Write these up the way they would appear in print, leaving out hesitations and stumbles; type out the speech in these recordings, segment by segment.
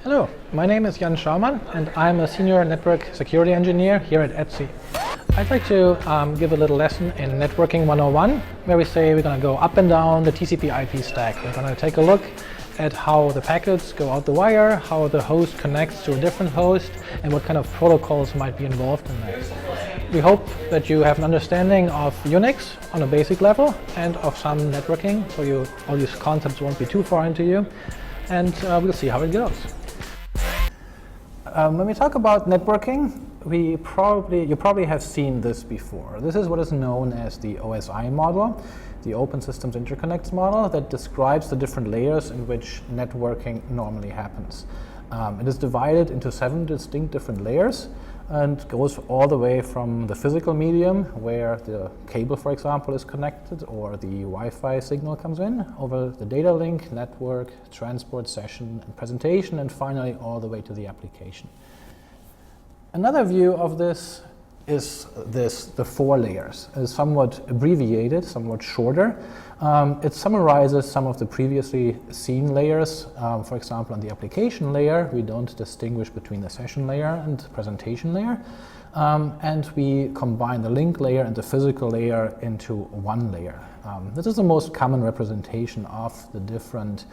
Hello, my name is Jan Schaumann and I'm a senior network security engineer here at Etsy. I'd like to give a little lesson in Networking 101 where we say we're going to go up and down the TCP IP stack. We're going to take a look at how the packets go out the wire, how the host connects to a different host, and what kind of protocols might be involved in that. We hope that you have an understanding of Unix on a basic level and of some networking, so all these concepts won't be too foreign to you, and we'll see how it goes. When we talk about networking, you probably have seen this before. This is what is known as the OSI model, the Open Systems Interconnects model, that describes the different layers in which networking normally happens. It is divided into 7 distinct different layers and goes all the way from the physical medium, where the cable, for example, is connected or the Wi-Fi signal comes in, over the data link, network, transport, session, and presentation, and finally all the way to the application. Another view of this is the 4 layers. It is somewhat abbreviated, somewhat shorter. It summarizes some of the previously seen layers. For example, on the application layer, we don't distinguish between the session layer and presentation layer. And we combine the link layer and the physical layer into one layer. This is the most common representation of the different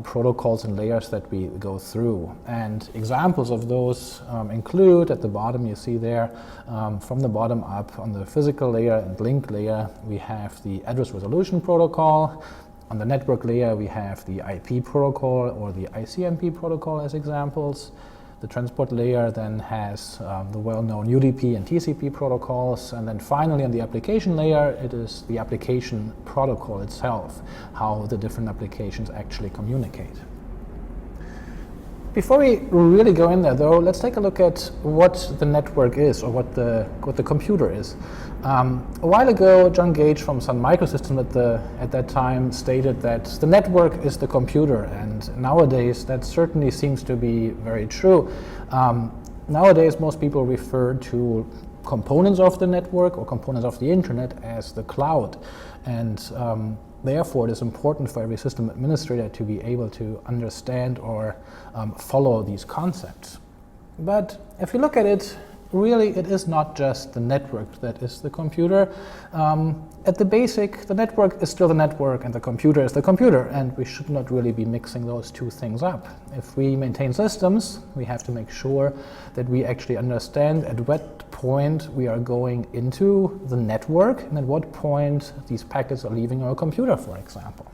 protocols and layers that we go through. And examples of those include, at the bottom you see there, from the bottom up on the physical layer and link layer, we have the address resolution protocol. On the network layer, we have the IP protocol or the ICMP protocol as examples. The transport layer then has the well-known UDP and TCP protocols, and then finally on the application layer it is the application protocol itself, how the different applications actually communicate. Before we really go in there though, let's take a look at what the network is, or what the computer is. A while ago, John Gage from Sun Microsystems at that time stated that the network is the computer, and nowadays that certainly seems to be very true. Nowadays most people refer to components of the network or components of the internet as the cloud, and therefore it is important for every system administrator to be able to understand or follow these concepts. But if you look at it, really it is not just the network that is the computer. At the basic, the network is still the network and the computer is the computer, and we should not really be mixing those two things up. If we maintain systems, we have to make sure that we actually understand at what point we are going into the network and at what point these packets are leaving our computer, for example.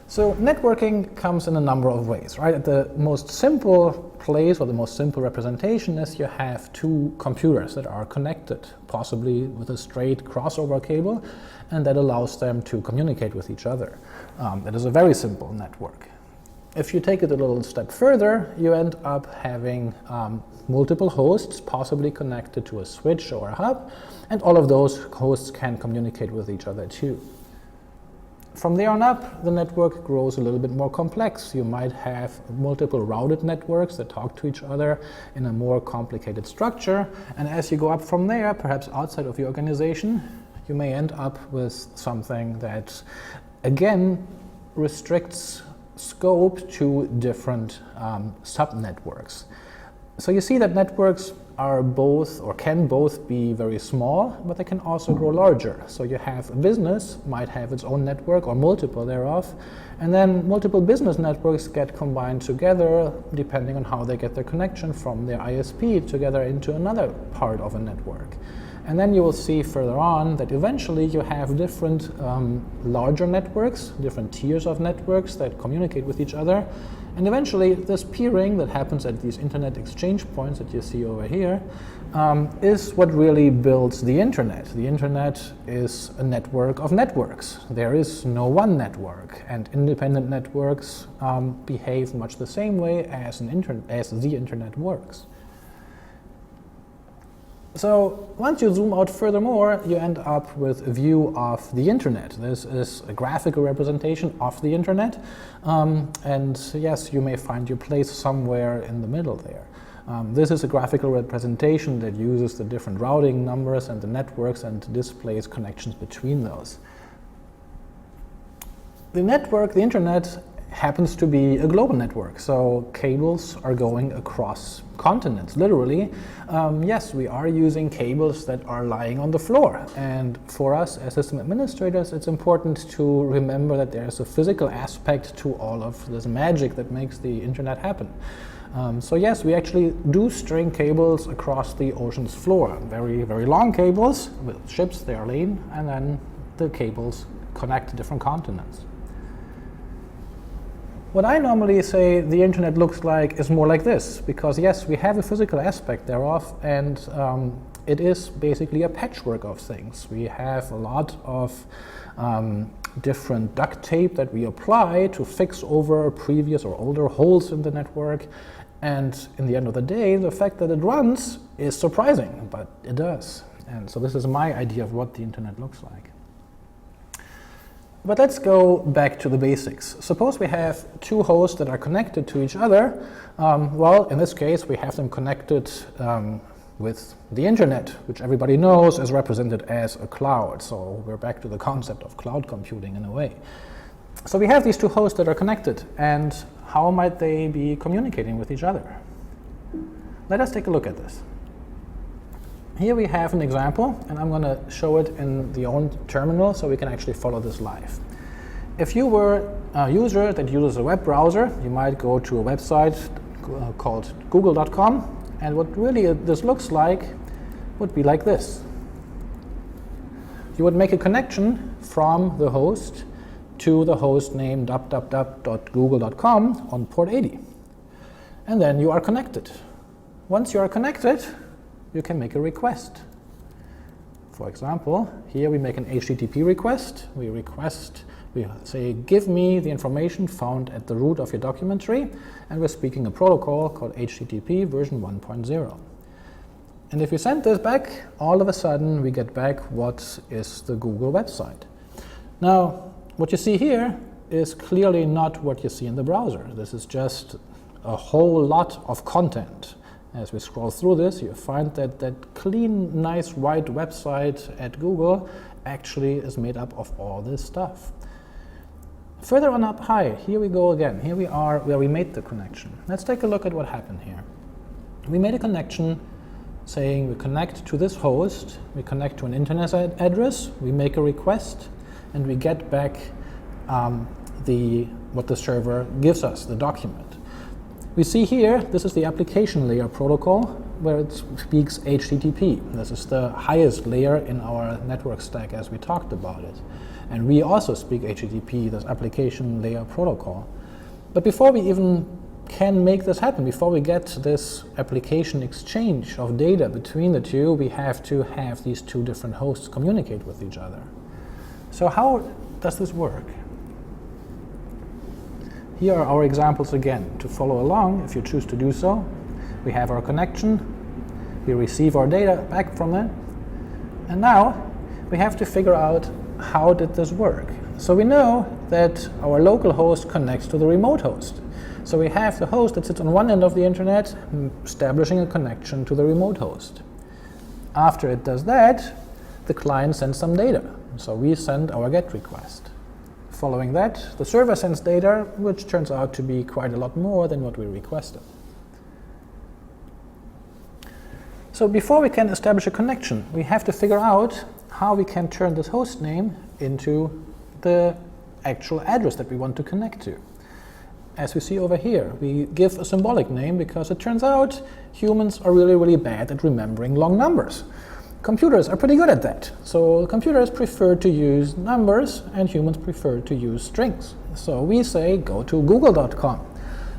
So networking comes in a number of ways, right? At the most simple place, or the most simple representation, is you have 2 computers that are connected, possibly with a straight crossover cable, and that allows them to communicate with each other. That is a very simple network. If you take it a little step further, you end up having multiple hosts, possibly connected to a switch or a hub, and all of those hosts can communicate with each other too. From there on up, the network grows a little bit more complex. You might have multiple routed networks that talk to each other in a more complicated structure. And as you go up from there, perhaps outside of your organization, you may end up with something that, again, restricts scope to different subnetworks. So you see that networks are both, or can both be very small, but they can also grow larger. So you have a business might have its own network or multiple thereof, and then multiple business networks get combined together depending on how they get their connection from their ISP together into another part of a network. And then you will see further on that eventually you have different larger networks, different tiers of networks that communicate with each other. And eventually this peering that happens at these internet exchange points that you see over here is what really builds the internet. The internet is a network of networks. There is no one network, and independent networks behave much the same way as the internet works. So once you zoom out furthermore, you end up with a view of the internet. This is a graphical representation of the internet. And yes, you may find your place somewhere in the middle there. This is a graphical representation that uses the different routing numbers and the networks and displays connections between those. The network, the internet, happens to be a global network, so cables are going across continents, literally. Yes, we are using cables that are lying on the floor, and for us as system administrators, it's important to remember that there's a physical aspect to all of this magic that makes the internet happen. So yes, we actually do string cables across the ocean's floor, very, very long cables with ships, they are laid, and then the cables connect to different continents. What I normally say the internet looks like is more like this, because yes, we have a physical aspect thereof, and it is basically a patchwork of things. We have a lot of different duct tape that we apply to fix over previous or older holes in the network, and in the end of the day, the fact that it runs is surprising, but it does. And so this is my idea of what the internet looks like. But let's go back to the basics. Suppose we have two hosts that are connected to each other. Well, in this case, we have them connected with the internet, which everybody knows is represented as a cloud. So we're back to the concept of cloud computing in a way. So we have these two hosts that are connected, and how might they be communicating with each other? Let us take a look at this. Here we have an example, and I'm going to show it in the own terminal so we can actually follow this live. If you were a user that uses a web browser, you might go to a website called google.com, and what really this looks like would be like this. You would make a connection from the host to the host name www.google.com on port 80. And then you are connected. Once you are connected, you can make a request. For example, here we make an HTTP request. We say, give me the information found at the root of your document tree, and we're speaking a protocol called HTTP version 1.0. And if we send this back, all of a sudden we get back what is the Google website. Now, what you see here is clearly not what you see in the browser. This is just a whole lot of content. As we scroll through this, you find that that clean, nice, white website at Google actually is made up of all this stuff. Further on up high, here we go again. Here we are where we made the connection. Let's take a look at what happened here. We made a connection saying we connect to this host, we connect to an internet address, we make a request, and we get back what the server gives us, the document. We see here, this is the application layer protocol where it speaks HTTP. This is the highest layer in our network stack as we talked about it. And we also speak HTTP, this application layer protocol. But before we even can make this happen, before we get this application exchange of data between the two, we have to have these two different hosts communicate with each other. So how does this work? Here are our examples again. To follow along, if you choose to do so, we have our connection, we receive our data back from it, and now we have to figure out how did this work. So we know that our local host connects to the remote host. So we have the host that sits on one end of the internet establishing a connection to the remote host. After it does that, the client sends some data. So we send our GET request. Following that, the server sends data, which turns out to be quite a lot more than what we requested. So before we can establish a connection, we have to figure out how we can turn this host name into the actual address that we want to connect to. As we see over here, we give a symbolic name because it turns out humans are really, really bad at remembering long numbers. Computers are pretty good at that. So computers prefer to use numbers and humans prefer to use strings. So we say go to google.com.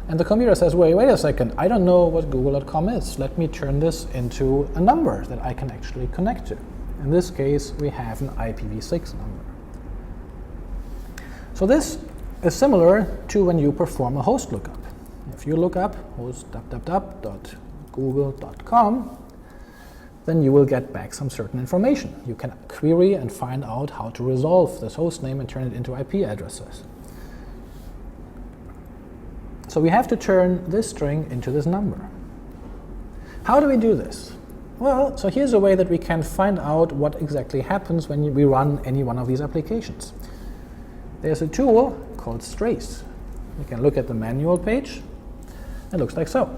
And the computer says, wait a second, I don't know what google.com is. Let me turn this into a number that I can actually connect to. In this case, we have an IPv6 number. So this is similar to when you perform a host lookup. If you look up host www.google.com, then you will get back some certain information. You can query and find out how to resolve this host name and turn it into IP addresses. So we have to turn this string into this number. How do we do this? Well, so here's a way that we can find out what exactly happens when we run any one of these applications. There's a tool called Strace. we can look at the manual page. It looks like so.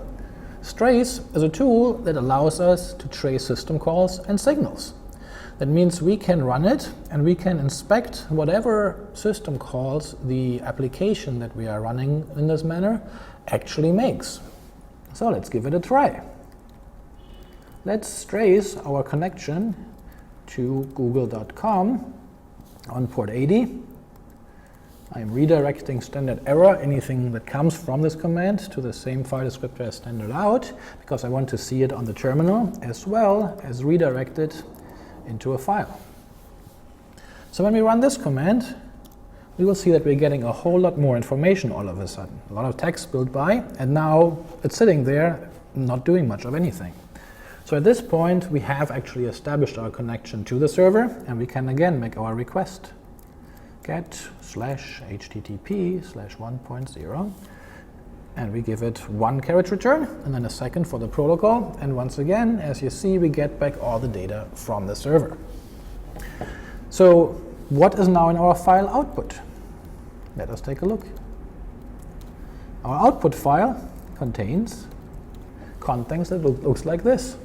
Strace is a tool that allows us to trace system calls and signals. That means we can run it and we can inspect whatever system calls the application that we are running in this manner actually makes. So let's give it a try. Let's trace our connection to google.com on port 80. I'm redirecting standard error, anything that comes from this command, to the same file descriptor as standard out, because I want to see it on the terminal as well as redirect it into a file. So when we run this command, we will see that we're getting a whole lot more information all of a sudden. A lot of text built by, and now it's sitting there not doing much of anything. So at this point, we have actually established our connection to the server, and we can again make our request. Get/http/1.0, and we give it 1 caret return and then a second for the protocol, and once again, as you see, we get back all the data from the server. So what is now in our file output? Let us take a look. Our output file contains contents that looks like this.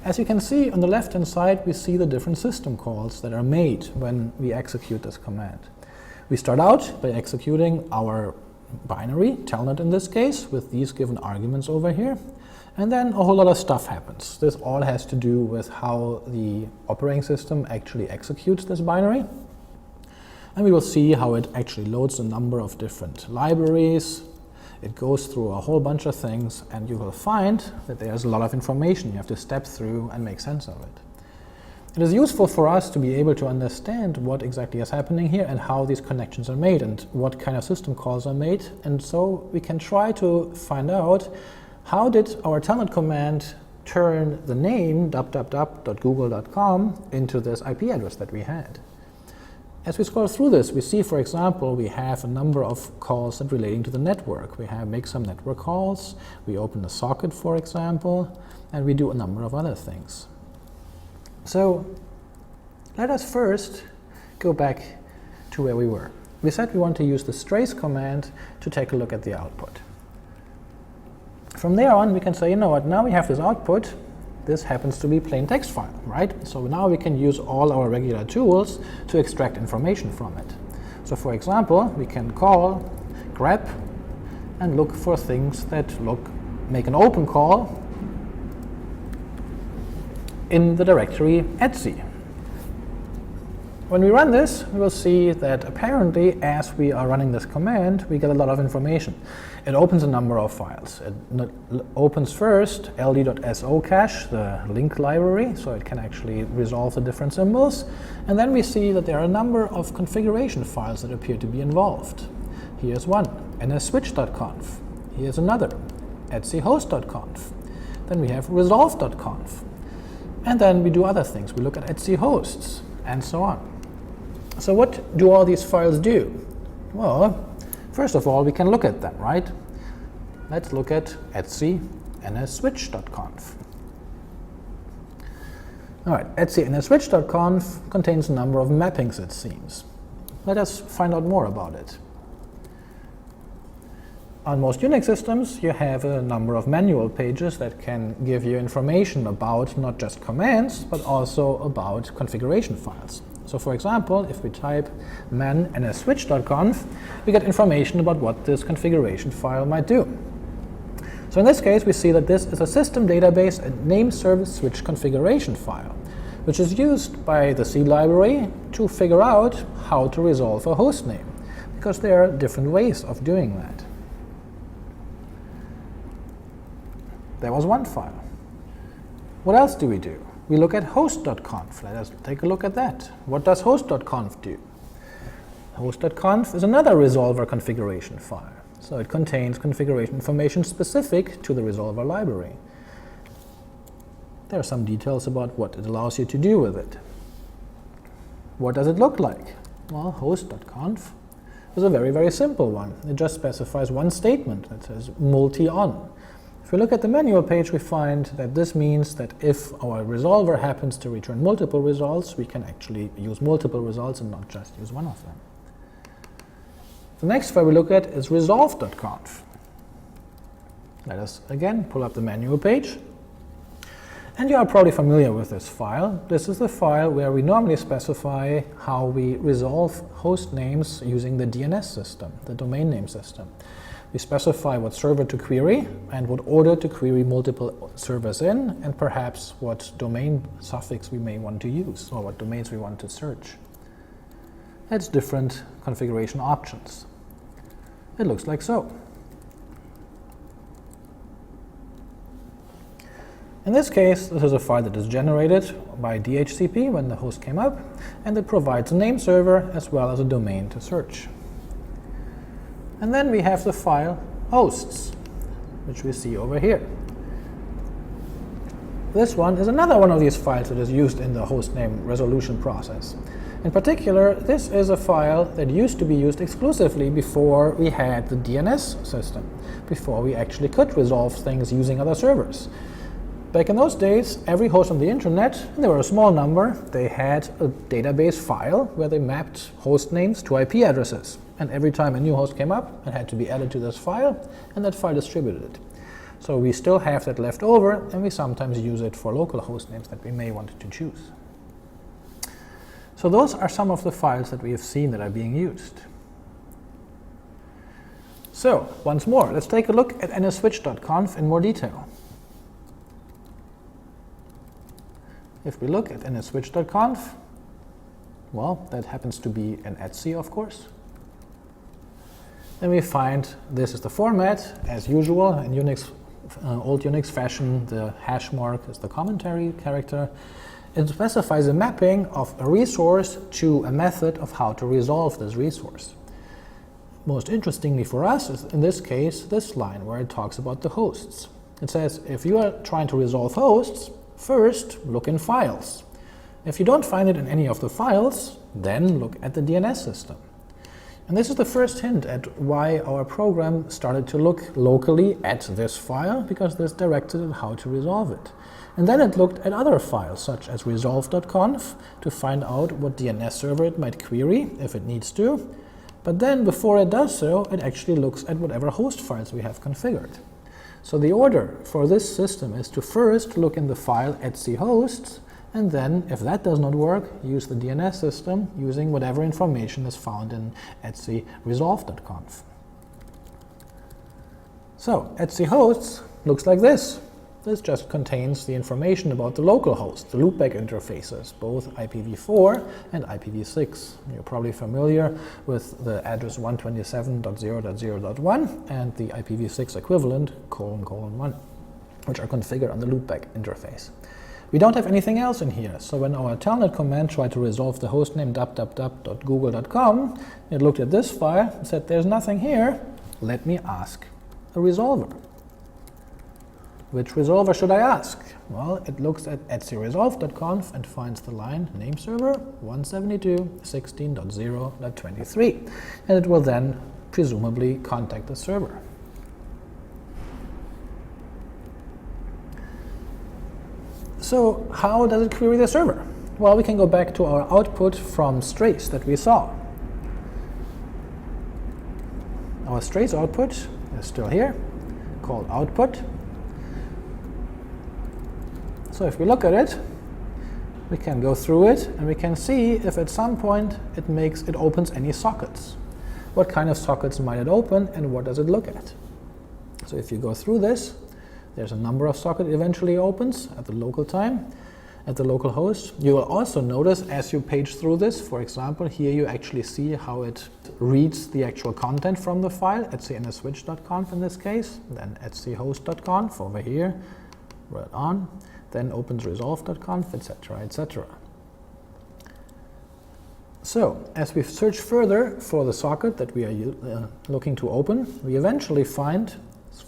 As you can see on the left-hand side, we see the different system calls that are made when we execute this command. We start out by executing our binary, telnet in this case, with these given arguments over here, and then a whole lot of stuff happens. This all has to do with how the operating system actually executes this binary. And we will see how it actually loads a number of different libraries. It goes through a whole bunch of things, and you will find that there's a lot of information you have to step through and make sense of it. It is useful for us to be able to understand what exactly is happening here and how these connections are made and what kind of system calls are made, and so we can try to find out how did our telnet command turn the name www.google.com into this IP address that we had. As we scroll through this, we see, for example, we have a number of calls that relating to the network. We make some network calls, we open a socket, for example, and we do a number of other things. So let us first go back to where we were. We said we want to use the strace command to take a look at the output. From there on, we can say, you know what, now we have this output. This happens to be plain text file, right? So now we can use all our regular tools to extract information from it. So for example, we can call grep and look for things that make an open call in the directory etc. When we run this, we will see that apparently, as we are running this command, we get a lot of information. It opens a number of files. It opens first ld.so cache, the link library, so it can actually resolve the different symbols. And then we see that there are a number of configuration files that appear to be involved. Here's one, nsswitch.conf. Here's another, etchost.conf. Then we have resolve.conf. And then we do other things. We look at etchosts, and so on. So what do all these files do? Well, first of all, we can look at them, right? Let's look at etc nsswitch.conf. All right, etc nsswitch.conf contains a number of mappings, it seems. Let us find out more about it. On most Unix systems, you have a number of manual pages that can give you information about not just commands, but also about configuration files. So for example, if we type man nsswitch.conf, we get information about what this configuration file might do. So in this case, we see that this is a system database and name service switch configuration file, which is used by the C library to figure out how to resolve a host name, because there are different ways of doing that. There was one file. What else do? We look at host.conf. Let us take a look at that. What does host.conf do? Host.conf is another resolver configuration file. So it contains configuration information specific to the resolver library. There are some details about what it allows you to do with it. What does it look like? Well, host.conf is a very, very simple one. It just specifies one statement that says multi-on. If we look at the manual page, we find that this means that if our resolver happens to return multiple results, we can actually use multiple results and not just use one of them. The next file we look at is resolve.conf. Let us again pull up the manual page. And you are probably familiar with this file. This is the file where we normally specify how we resolve host names using the DNS system, the domain name system. We specify what server to query and what order to query multiple servers in, and perhaps what domain suffix we may want to use or what domains we want to search. That's different configuration options. It looks like so. In this case, this is a file that is generated by DHCP when the host came up, and it provides a name server as well as a domain to search. And then we have the file hosts, which we see over here. This one is another one of these files that is used in the hostname resolution process. In particular, this is a file that used to be used exclusively before we had the DNS system, before we actually could resolve things using other servers. Back in those days, every host on the internet, and they were a small number, they had a database file where they mapped host names to IP addresses. And every time a new host came up, it had to be added to this file, and that file distributed it. So we still have that left over, and we sometimes use it for local host names that we may want to choose. So those are some of the files that we have seen that are being used. So once more, let's take a look at nsswitch.conf in more detail. If we look at nsswitch.conf, well, that happens to be an etc, of course. Then we find this is the format, as usual, in Unix, old Unix fashion. The hash mark is the commentary character. It specifies a mapping of a resource to a method of how to resolve this resource. Most interestingly for us is, in this case, this line where it talks about the hosts. It says, if you are trying to resolve hosts, first look in files. If you don't find it in any of the files, then look at the DNS system. And this is the first hint at why our program started to look locally at this file, because this directed it how to resolve it. And then it looked at other files, such as resolve.conf, to find out what DNS server it might query if it needs to. But then, before it does so, it actually looks at whatever host files we have configured. So the order for this system is to first look in the file etc hosts, and then, if that does not work, use the DNS system using whatever information is found in etc resolve.conf. So etc hosts looks like this. This just contains the information about the local host, the loopback interfaces, both IPv4 and IPv6. You're probably familiar with the address 127.0.0.1 and the IPv6 equivalent, ::1, which are configured on the loopback interface. We don't have anything else in here, so when our telnet command tried to resolve the hostname www.google.com, it looked at this file and said, there's nothing here, let me ask a resolver. Which resolver should I ask? Well, it looks at etc resolve.conf and finds the line name server 172.16.0.23, and it will then presumably contact the server. So how does it query the server? Well, we can go back to our output from strace that we saw. Our strace output is still here, called output. So if we look at it, we can go through it and we can see if at some point it opens any sockets. What kind of sockets might it open and what does it look at? So if you go through this, there's a number of sockets it eventually opens at the local time, at the local host. You will also notice as you page through this, for example, here you actually see how it reads the actual content from the file, etc/nsswitch.conf in this case, then etc/host.conf over here, right on. Then opens resolve.conf, etc., etc. So, as we search further for the socket that we are looking to open, we eventually find,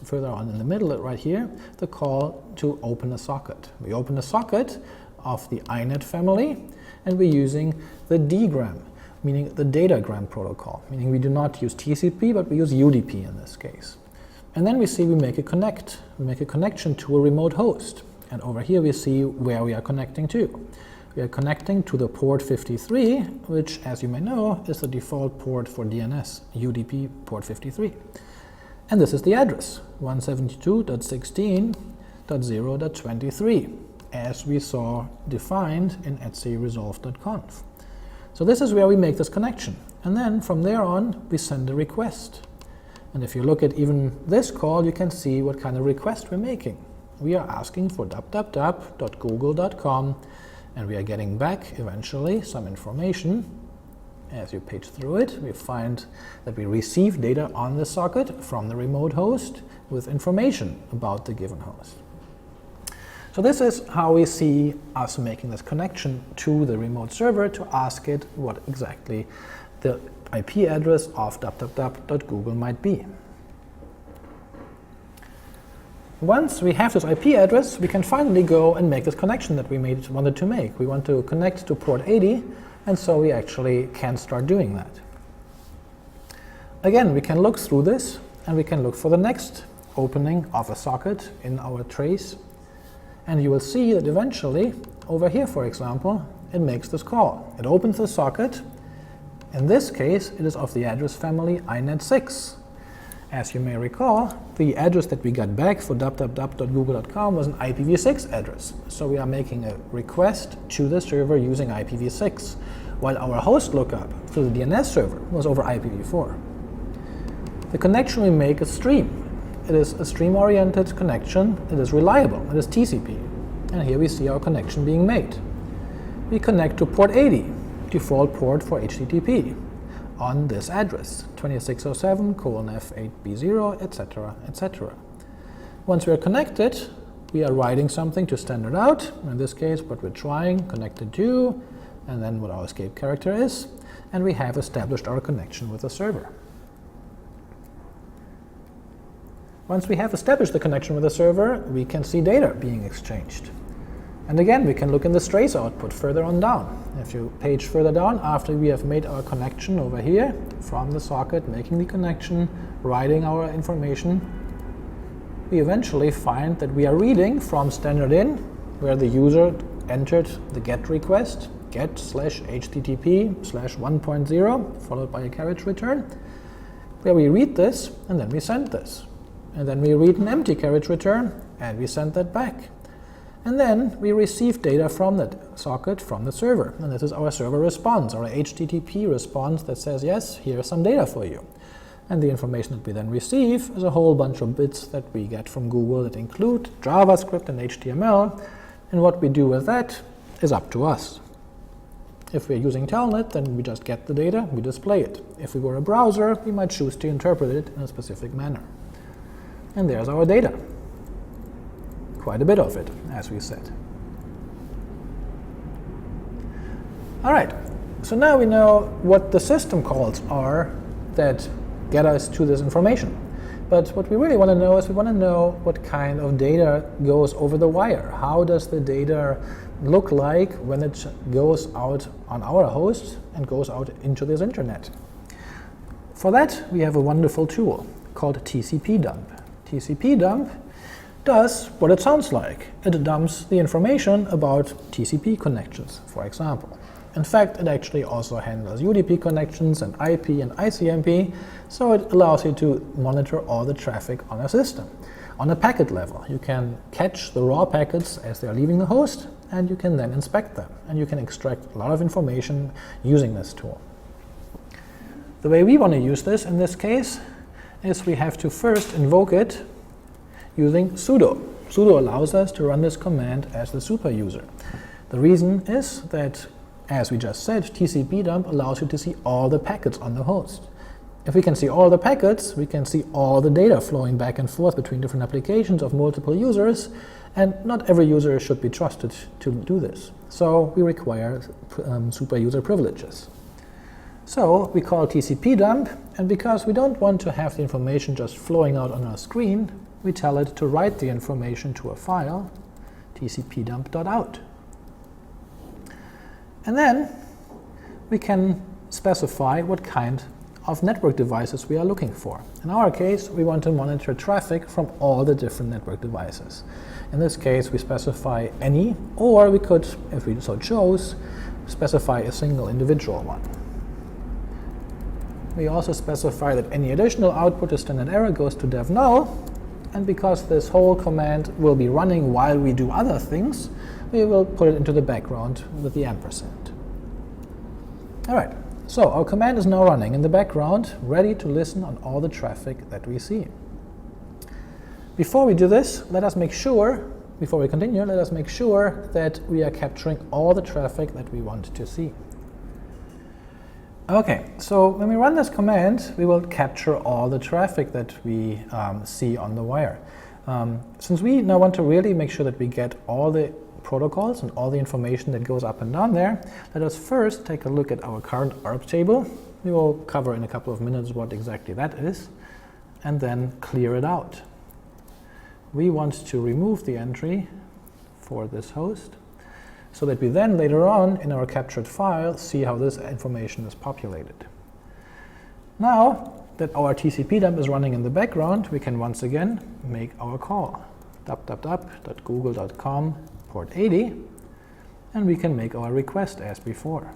further on in the middle right here, the call to open a socket. We open a socket of the INET family, and we're using the DGRAM, meaning the datagram protocol, meaning we do not use TCP, but we use UDP in this case. And then we see we make a connection to a remote host. And over here we see where we are connecting to. We are connecting to the port 53, which, as you may know, is the default port for DNS, UDP port 53. And this is the address, 172.16.0.23, as we saw defined in etcresolve.conf. So this is where we make this connection. And then from there on, we send a request. And if you look at even this call, you can see what kind of request we're making. We are asking for www.google.com, and we are getting back eventually some information. As you page through it, we find that we receive data on the socket from the remote host with information about the given host. So this is how we see us making this connection to the remote server to ask it what exactly the IP address of www.google might be. Once we have this IP address, we can finally go and make this connection that we wanted to make. We want to connect to port 80, and so we actually can start doing that. Again, we can look through this, and we can look for the next opening of a socket in our trace, and you will see that eventually, over here for example, it makes this call. It opens the socket. In this case, it is of the address family INET6. As you may recall, the address that we got back for www.google.com was an IPv6 address. So we are making a request to the server using IPv6, while our host lookup through the DNS server was over IPv4. The connection we make is stream. It is a stream-oriented connection. It is reliable. It is TCP. And here we see our connection being made. We connect to port 80, default port for HTTP, on this address, 2607:F8B0, etc., etc. Once we are connected, we are writing something to standard out. In this case, what we're trying, connected to, and then what our escape character is, and we have established our connection with the server. Once we have established the connection with the server, we can see data being exchanged. And again, we can look in the trace output further on down. If you page further down, after we have made our connection over here, from the socket, making the connection, writing our information, we eventually find that we are reading from standard in, where the user entered the GET request, get/http/1.0, followed by a carriage return, where we read this, and then we send this. And then we read an empty carriage return, and we send that back. And then we receive data from that socket from the server. And this is our server response, our HTTP response that says, yes, here's some data for you. And the information that we then receive is a whole bunch of bits that we get from Google that include JavaScript and HTML. And what we do with that is up to us. If we're using Telnet, then we just get the data, we display it. If we were a browser, we might choose to interpret it in a specific manner. And there's our data. Quite a bit of it, as we said. All right, so now we know what the system calls are that get us to this information. But what we really want to know is we want to know what kind of data goes over the wire. How does the data look like when it goes out on our host and goes out into this internet? For that, we have a wonderful tool called TCP dump. TCP dump does what it sounds like. It dumps the information about TCP connections, for example. In fact, it actually also handles UDP connections and IP and ICMP, so it allows you to monitor all the traffic on a system. On a packet level, you can catch the raw packets as they are leaving the host, and you can then inspect them, and you can extract a lot of information using this tool. The way we want to use this in this case is we have to first invoke it using sudo. Sudo allows us to run this command as the super user. The reason is that, as we just said, TCP dump allows you to see all the packets on the host. If we can see all the packets, we can see all the data flowing back and forth between different applications of multiple users, and not every user should be trusted to do this. So we require super user privileges. So we call TCP dump, and because we don't want to have the information just flowing out on our screen, we tell it to write the information to a file, tcpdump.out. And then we can specify what kind of network devices we are looking for. In our case, we want to monitor traffic from all the different network devices. In this case, we specify any, or we could, if we so chose, specify a single individual one. We also specify that any additional output to standard error goes to dev null, and because this whole command will be running while we do other things, we will put it into the background with the ampersand. All right, so our command is now running in the background, ready to listen on all the traffic that we see. Before we do this, before we continue, let us make sure that we are capturing all the traffic that we want to see. Okay, so when we run this command, we will capture all the traffic that we see on the wire. Since we now want to really make sure that we get all the protocols and all the information that goes up and down there, let us first take a look at our current ARP table. We will cover in a couple of minutes what exactly that is, and then clear it out. We want to remove the entry for this host, so that we then later on in our captured file see how this information is populated. Now that our TCP dump is running in the background, we can once again make our call, www.google.com port 80, and we can make our request as before.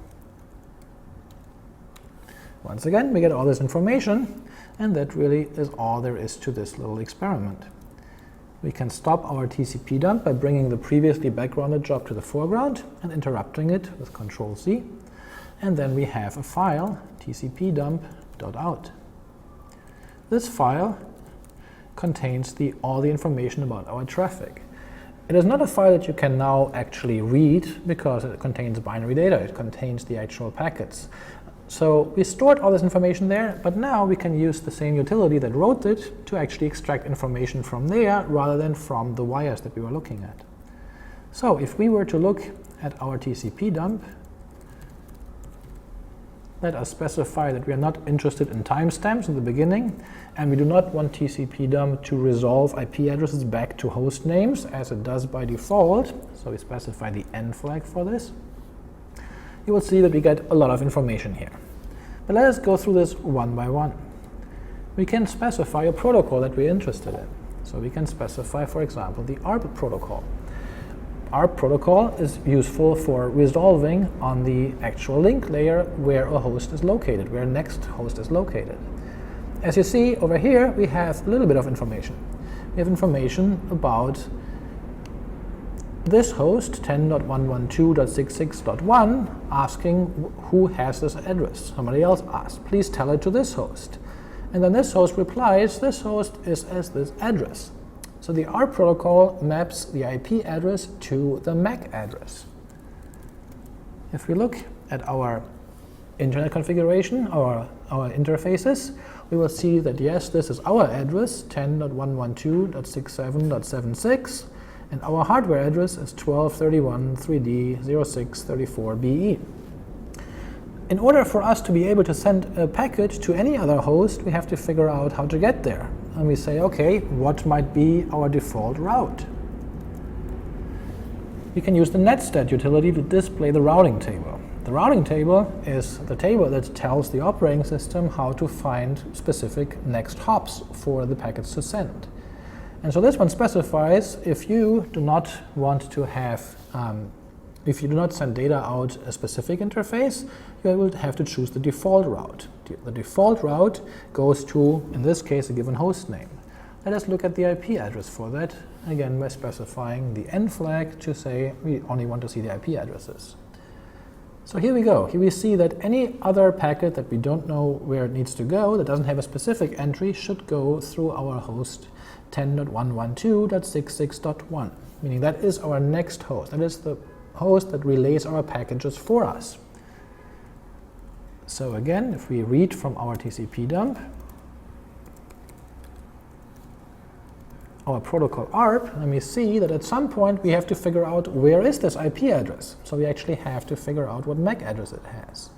Once again, we get all this information, and that really is all there is to this little experiment. We can stop our TCP dump by bringing the previously backgrounded job to the foreground and interrupting it with Control-C, and then we have a file, tcpdump.out. This file contains all the information about our traffic. It is not a file that you can now actually read because it contains binary data. It contains the actual packets. So we stored all this information there, but now we can use the same utility that wrote it to actually extract information from there rather than from the wires that we were looking at. So if we were to look at our TCP dump, let us specify that we are not interested in timestamps in the beginning, and we do not want TCP dump to resolve IP addresses back to host names as it does by default. So we specify the N flag for this. You will see that we get a lot of information here. But let us go through this one by one. We can specify a protocol that we're interested in. So we can specify, for example, the ARP protocol. ARP protocol is useful for resolving on the actual link layer where a host is located, where a next host is located. As you see over here, we have a little bit of information. We have information about this host, 10.112.66.1, asking who has this address. Somebody else asked, please tell it to this host. And then this host replies, this host is as this address. So the ARP protocol maps the IP address to the MAC address. If we look at our internet configuration, our interfaces, we will see that yes, this is our address, 10.112.67.76, and our hardware address is 12.31.3d.06.34.BE. In order for us to be able to send a packet to any other host, we have to figure out how to get there. And we say, okay, what might be our default route? We can use the netstat utility to display the routing table. The routing table is the table that tells the operating system how to find specific next hops for the packets to send. And so this one specifies if you do not want to have, if you do not send data out a specific interface, you will have to choose the default route. The default route goes to, in this case, a given host name. Let us look at the IP address for that, again by specifying the N flag to say we only want to see the IP addresses. So here we go. Here we see that any other packet that we don't know where it needs to go, that doesn't have a specific entry, should go through our host 10.112.66.1, meaning that is our next host. That is the host that relays our packages for us. So again, if we read from our TCP dump, our protocol ARP, and we see that at some point we have to figure out where is this IP address. So we actually have to figure out what MAC address it has.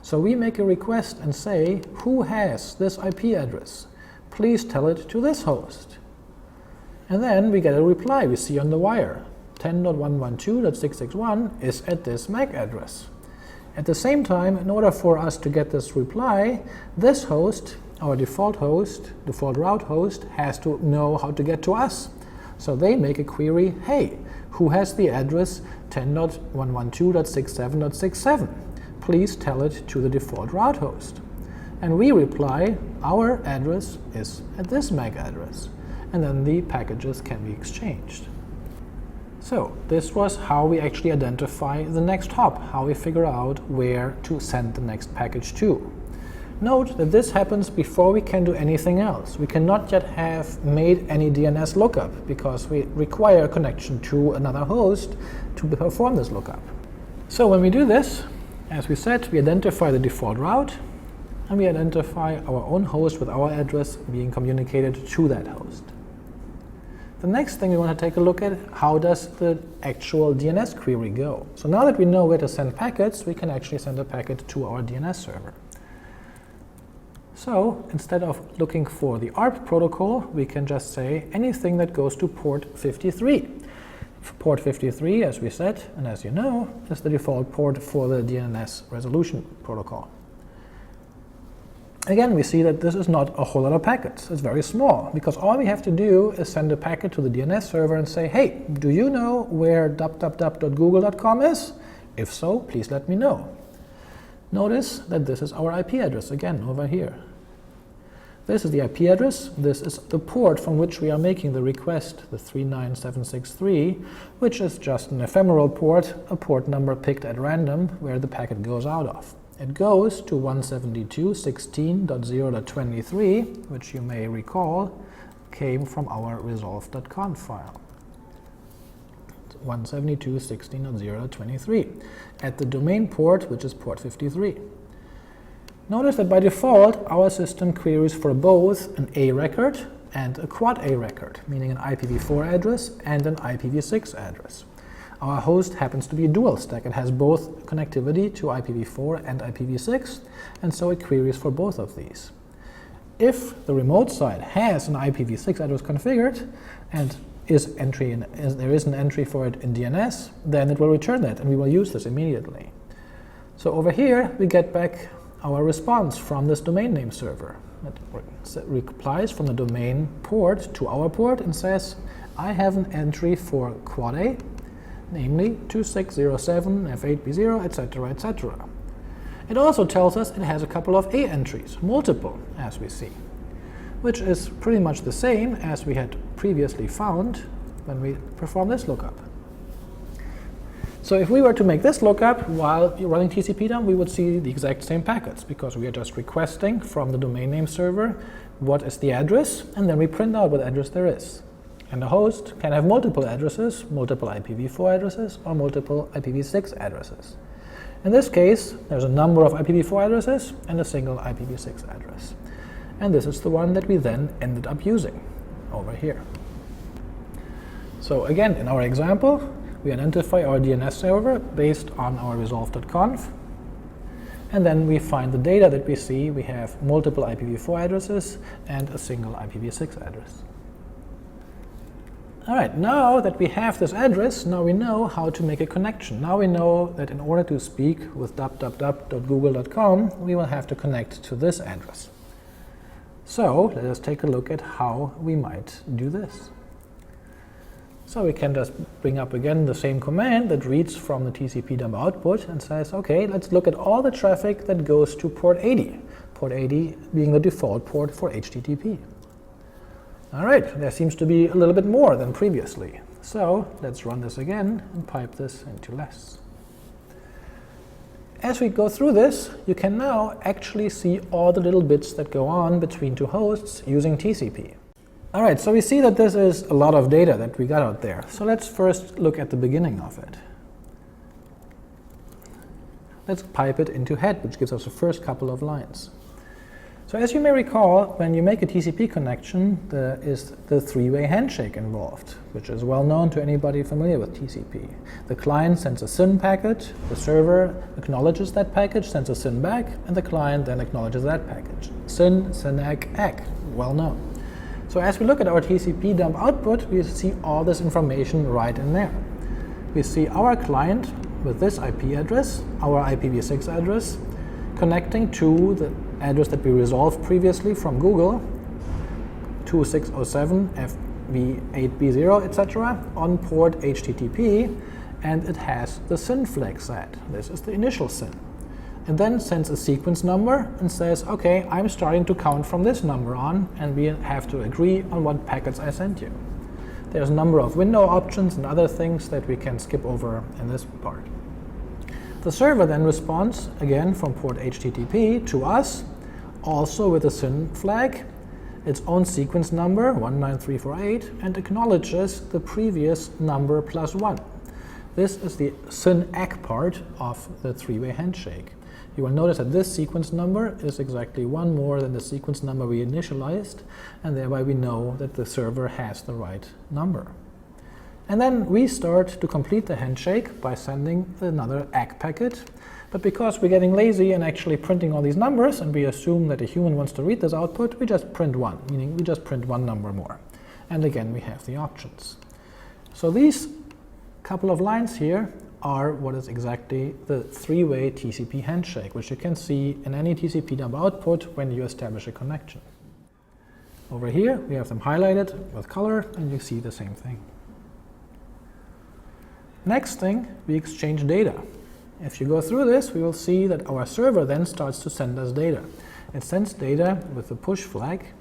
So we make a request and say, who has this IP address? Please tell it to this host. And then we get a reply we see on the wire. 10.112.661 is at this MAC address. At the same time, in order for us to get this reply, this host, our default route host, has to know how to get to us. So they make a query, hey, who has the address 10.112.67.67? Please tell it to the default route host. And we reply, our address is at this MAC address. And then the packages can be exchanged. So this was how we actually identify the next hop, how we figure out where to send the next package to. Note that this happens before we can do anything else. We cannot yet have made any DNS lookup because we require a connection to another host to perform this lookup. So when we do this, as we said, we identify the default route and we identify our own host with our address being communicated to that host. The next thing we want to take a look at, how does the actual DNS query go? So now that we know where to send packets, we can actually send a packet to our DNS server. So instead of looking for the ARP protocol, we can just say anything that goes to port 53. Port 53, as we said, and as you know, is the default port for the DNS resolution protocol. Again, we see that this is not a whole lot of packets. It's very small, because all we have to do is send a packet to the DNS server and say, hey, do you know where www.google.com is? If so, please let me know. Notice that this is our IP address again over here. This is the IP address. This is the port from which we are making the request, the 39763, which is just an ephemeral port, a port number picked at random where the packet goes out of. It goes to 172.16.0.23, which you may recall came from our resolve.conf file. 172.16.0.23 at the domain port, which is port 53. Notice that by default, our system queries for both an A record and a quad A record, meaning an IPv4 address and an IPv6 address. Our host happens to be a dual stack. It has both connectivity to IPv4 and IPv6, and so it queries for both of these. If the remote side has an IPv6 address configured and there is an entry for it in DNS, then it will return that, and we will use this immediately. So over here, we get back our response from this domain name server. It replies from the domain port to our port and says, I have an entry for quad A, namely 2607 F8B0, etc., etc. It also tells us it has a couple of A entries, multiple, as we see, which is pretty much the same as we had previously found when we performed this lookup. So if we were to make this lookup while running TCP-dump, we would see the exact same packets, because we are just requesting from the domain name server what is the address, and then we print out what address there is. And the host can have multiple addresses, multiple IPv4 addresses, or multiple IPv6 addresses. In this case, there's a number of IPv4 addresses and a single IPv6 address. And this is the one that we then ended up using over here. So again, in our example, we identify our DNS server based on our resolve.conf, and then we find the data that we see. We have multiple IPv4 addresses and a single IPv6 address. All right, now that we have this address, now we know how to make a connection. Now we know that in order to speak with www.google.com, we will have to connect to this address. So let us take a look at how we might do this. So we can just bring up again the same command that reads from the TCP-dump output and says, okay, let's look at all the traffic that goes to port 80, port 80 being the default port for HTTP. All right, there seems to be a little bit more than previously. So let's run this again and pipe this into less. As we go through this, you can now actually see all the little bits that go on between two hosts using TCP. All right, so we see that this is a lot of data that we got out there. So let's first look at the beginning of it. Let's pipe it into head, which gives us the first couple of lines. So as you may recall, when you make a TCP connection, there is the three-way handshake involved, which is well known to anybody familiar with TCP. The client sends a SYN packet, the server acknowledges that package, sends a SYN back, and the client then acknowledges that package. SYN, SYN-ACK, ACK, well known. So as we look at our TCP dump output, we see all this information right in there. We see our client with this IP address, our IPv6 address, connecting to the address that we resolved previously from Google, 2607 FV8B0, etc., on port HTTP, and it has the SYN flag set. This is the initial SYN. It then sends a sequence number and says, okay, I'm starting to count from this number on, and we have to agree on what packets I sent you. There's a number of window options and other things that we can skip over in this part. The server then responds, again from port HTTP, to us, also with a SYN flag, its own sequence number, 19348, and acknowledges the previous number plus 1. This is the SYN ACK part of the three-way handshake. You will notice that this sequence number is exactly one more than the sequence number we initialized, and thereby we know that the server has the right number. And then we start to complete the handshake by sending another ACK packet. But because we're getting lazy and actually printing all these numbers, and we assume that a human wants to read this output, we just print one, meaning we just print one number more. And again, we have the options. So these couple of lines here are what is exactly the three-way TCP handshake, which you can see in any TCP dump output when you establish a connection. Over here, we have them highlighted with color, and you see the same thing. Next thing, we exchange data. If you go through this, we will see that our server then starts to send us data. It sends data with the push flag.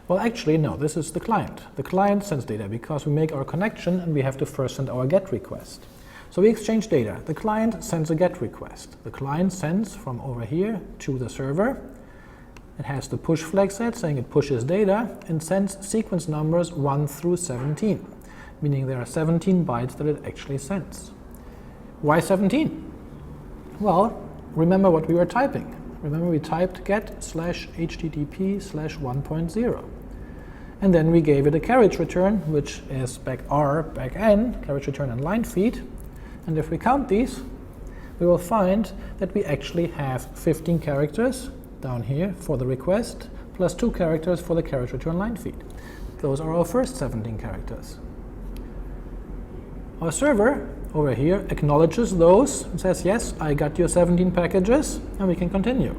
Well, actually, no, this is the client. The client sends data because we make our connection and we have to first send our GET request. So we exchange data. The client sends a GET request. The client sends from over here to the server. It has the push flag set saying it pushes data and sends sequence numbers 1 through 17, meaning there are 17 bytes that it actually sends. Why 17? Well, remember what we were typing. Remember we typed get/http/1.0. And then we gave it a carriage return, which is back R, back N, carriage return and line feed. And if we count these, we will find that we actually have 15 characters down here for the request, plus 2 characters for the carriage return line feed. Those are our first 17 characters. Our server over here acknowledges those and says, yes, I got your 17 packages, and we can continue.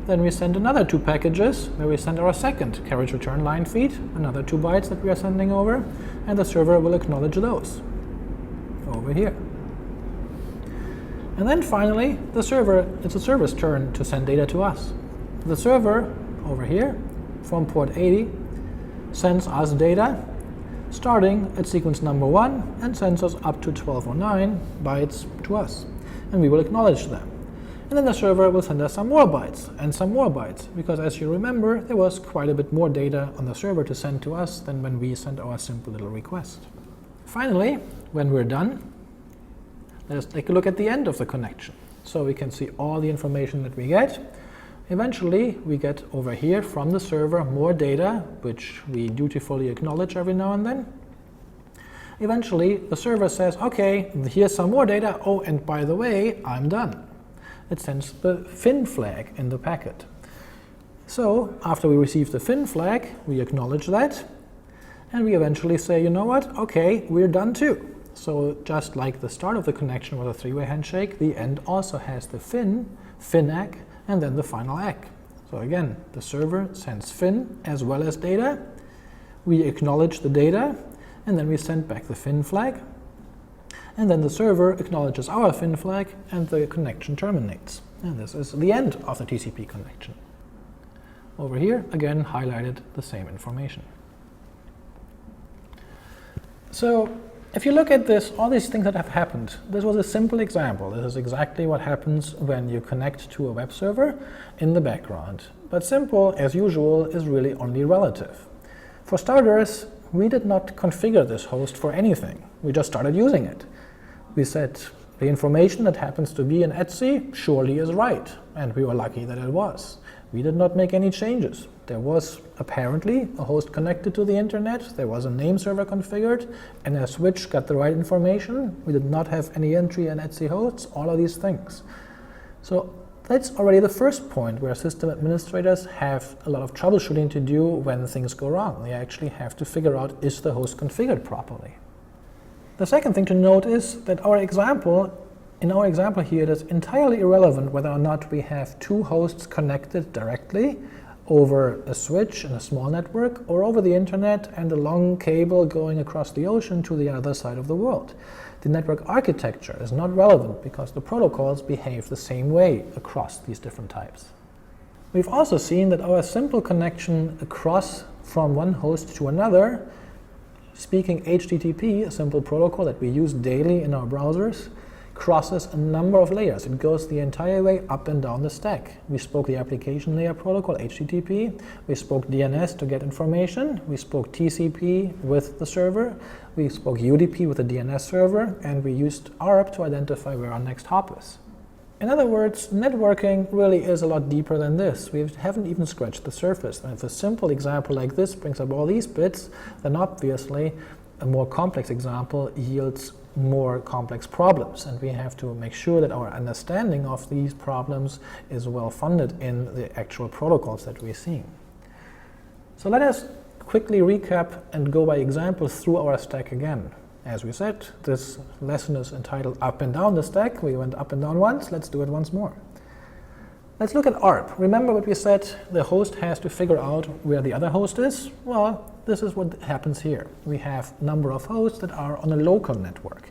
Then we send another 2 packages where we send our second carriage return line feed, another 2 bytes that we are sending over, and the server will acknowledge those over here. And then finally, it's the server's turn to send data to us. The server over here from port 80 sends us data starting at sequence number 1 and sends us up to 1209 bytes to us, and we will acknowledge them. And then the server will send us some more bytes and some more bytes, because as you remember, there was quite a bit more data on the server to send to us than when we sent our simple little request. Finally, when we're done, let us take a look at the end of the connection. So we can see all the information that we get. Eventually, we get over here from the server more data, which we dutifully acknowledge every now and then. Eventually, the server says, okay, here's some more data. Oh, and by the way, I'm done. It sends the FIN flag in the packet. So after we receive the FIN flag, we acknowledge that. And we eventually say, you know what? Okay, we're done too. So just like the start of the connection with a three-way handshake, the end also has the FIN ACK, and then the final ACK. So again, the server sends FIN as well as data. We acknowledge the data, and then we send back the FIN flag. And then the server acknowledges our FIN flag, and the connection terminates. And this is the end of the TCP connection. Over here, again, highlighted the same information. So if you look at this, all these things that have happened, this was a simple example. This is exactly what happens when you connect to a web server in the background. But simple, as usual, is really only relative. For starters, we did not configure this host for anything. We just started using it. We said the information that happens to be in Etsy surely is right, and we were lucky that it was. We did not make any changes. There was apparently a host connected to the internet, there was a name server configured, and a switch got the right information. We did not have any entry in Etsy hosts, all of these things. So that's already the first point where system administrators have a lot of troubleshooting to do when things go wrong. They actually have to figure out, is the host configured properly? The second thing to note is that in our example here, it is entirely irrelevant whether or not we have two hosts connected directly over a switch in a small network or over the internet and a long cable going across the ocean to the other side of the world. The network architecture is not relevant because the protocols behave the same way across these different types. We've also seen that our simple connection across from one host to another, speaking HTTP, a simple protocol that we use daily in our browsers, crosses a number of layers. It goes the entire way up and down the stack. We spoke the application layer protocol, HTTP. We spoke DNS to get information. We spoke TCP with the server. We spoke UDP with the DNS server. And we used ARP to identify where our next hop is. In other words, networking really is a lot deeper than this. We haven't even scratched the surface. And if a simple example like this brings up all these bits, then obviously a more complex example yields more complex problems, and we have to make sure that our understanding of these problems is well funded in the actual protocols that we're seeing. So let us quickly recap and go by example through our stack again. As we said, this lesson is entitled Up and Down the Stack. We went up and down once, let's do it once more. Let's look at ARP. Remember what we said, the host has to figure out where the other host is? Well, this is what happens here. We have a number of hosts that are on a local network.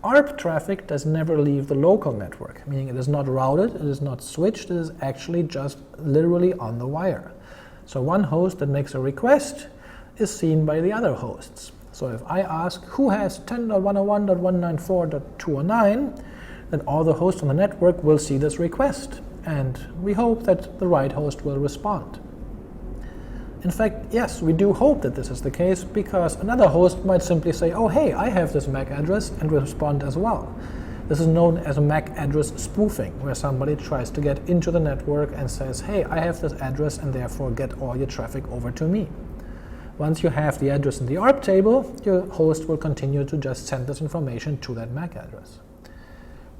ARP traffic does never leave the local network, meaning it is not routed, it is not switched, it is actually just literally on the wire. So one host that makes a request is seen by the other hosts. So if I ask who has 10.101.194.209, then all the hosts on the network will see this request. And we hope that the right host will respond. In fact, yes, we do hope that this is the case because another host might simply say, oh hey, I have this MAC address, and respond as well. This is known as a MAC address spoofing, where somebody tries to get into the network and says, hey, I have this address and therefore get all your traffic over to me. Once you have the address in the ARP table, your host will continue to just send this information to that MAC address.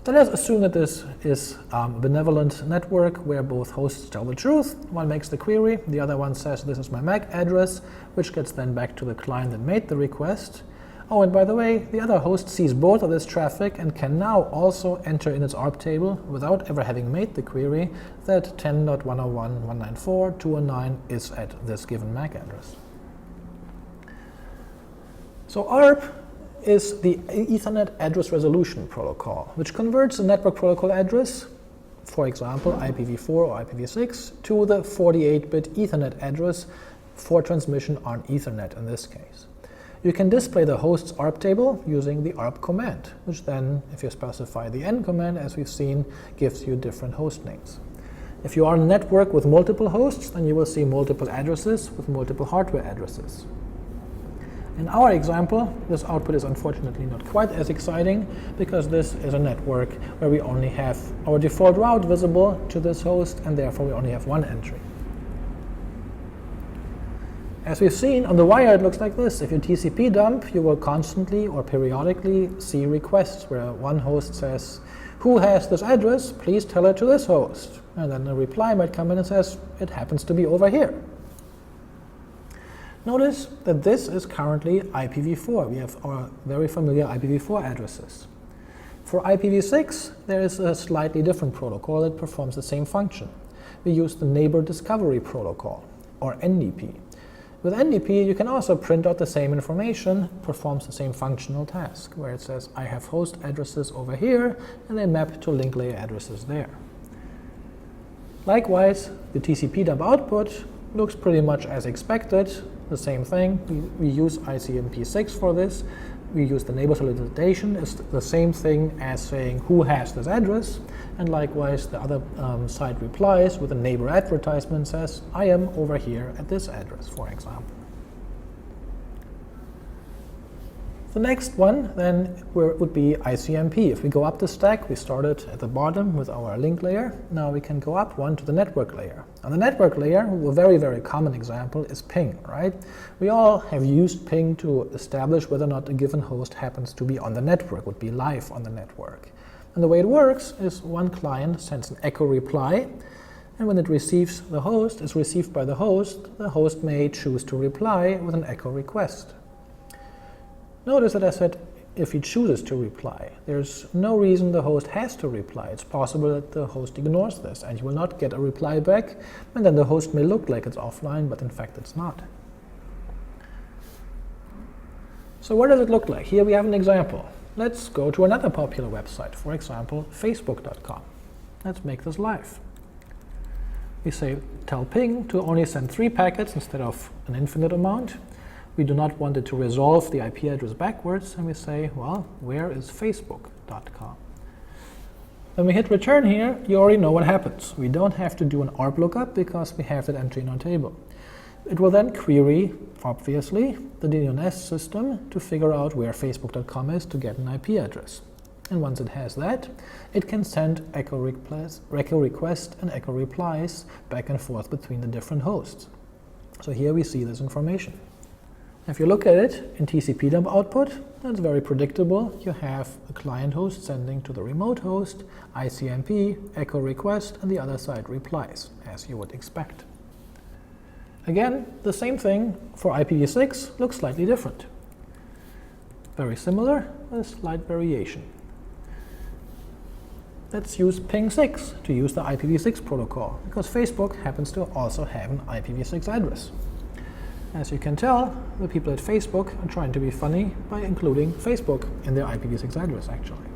So let's assume that this is a benevolent network where both hosts tell the truth. One makes the query, the other one says this is my MAC address, which gets then back to the client that made the request. Oh, and by the way, the other host sees both of this traffic and can now also enter in its ARP table, without ever having made the query, that 10.101.194.209 is at this given MAC address. So ARP is the Ethernet Address Resolution Protocol, which converts the network protocol address, for example IPv4 or IPv6, to the 48-bit Ethernet address for transmission on Ethernet in this case. You can display the host's ARP table using the ARP command, which then, if you specify the N command, as we've seen, gives you different host names. If you are on a network with multiple hosts, then you will see multiple addresses with multiple hardware addresses. In our example, this output is unfortunately not quite as exciting because this is a network where we only have our default route visible to this host, and therefore we only have one entry. As we've seen, on the wire it looks like this. If you TCP dump, you will constantly or periodically see requests where one host says, who has this address? Please tell it to this host. And then a reply might come in and says, it happens to be over here. Notice that this is currently IPv4. We have our very familiar IPv4 addresses. For IPv6, there is a slightly different protocol that performs the same function. We use the Neighbor Discovery Protocol, or NDP. With NDP, you can also print out the same information, performs the same functional task, where it says, I have host addresses over here, and they map to link layer addresses there. Likewise, the TCP dump output looks pretty much as expected. The same thing. We use ICMP6 for this. We use the neighbor solicitation. It's the same thing as saying who has this address. And likewise, the other side replies with a neighbor advertisement, says, I am over here at this address, for example. The next one then would be ICMP. If we go up the stack, we started at the bottom with our link layer. Now we can go up one to the network layer. On the network layer, a very, very common example is ping, right? We all have used ping to establish whether or not a given host happens to be on the network, would be live on the network. And the way it works is one client sends an echo reply, and when it receives the host, is received by the host may choose to reply with an echo request. Notice that I said if he chooses to reply. There's no reason the host has to reply. It's possible that the host ignores this and you will not get a reply back, and then the host may look like it's offline, but in fact it's not. So what does it look like? Here we have an example. Let's go to another popular website, for example, facebook.com. Let's make this live. We say, tell ping to only send 3 packets instead of an infinite amount. We do not want it to resolve the IP address backwards, and we say, well, where is facebook.com? When we hit return here, you already know what happens. We don't have to do an ARP lookup because we have that entry in our table. It will then query, obviously, the DNS system to figure out where facebook.com is to get an IP address. And once it has that, it can send echo request and echo replies back and forth between the different hosts. So here we see this information. If you look at it in TCP dump output, that's very predictable. You have a client host sending to the remote host, ICMP, echo request, and the other side replies, as you would expect. Again, the same thing for IPv6 looks slightly different. Very similar, with a slight variation. Let's use ping 6 to use the IPv6 protocol, because Facebook happens to also have an IPv6 address. As you can tell, the people at Facebook are trying to be funny by including Facebook in their IPv6 address, actually.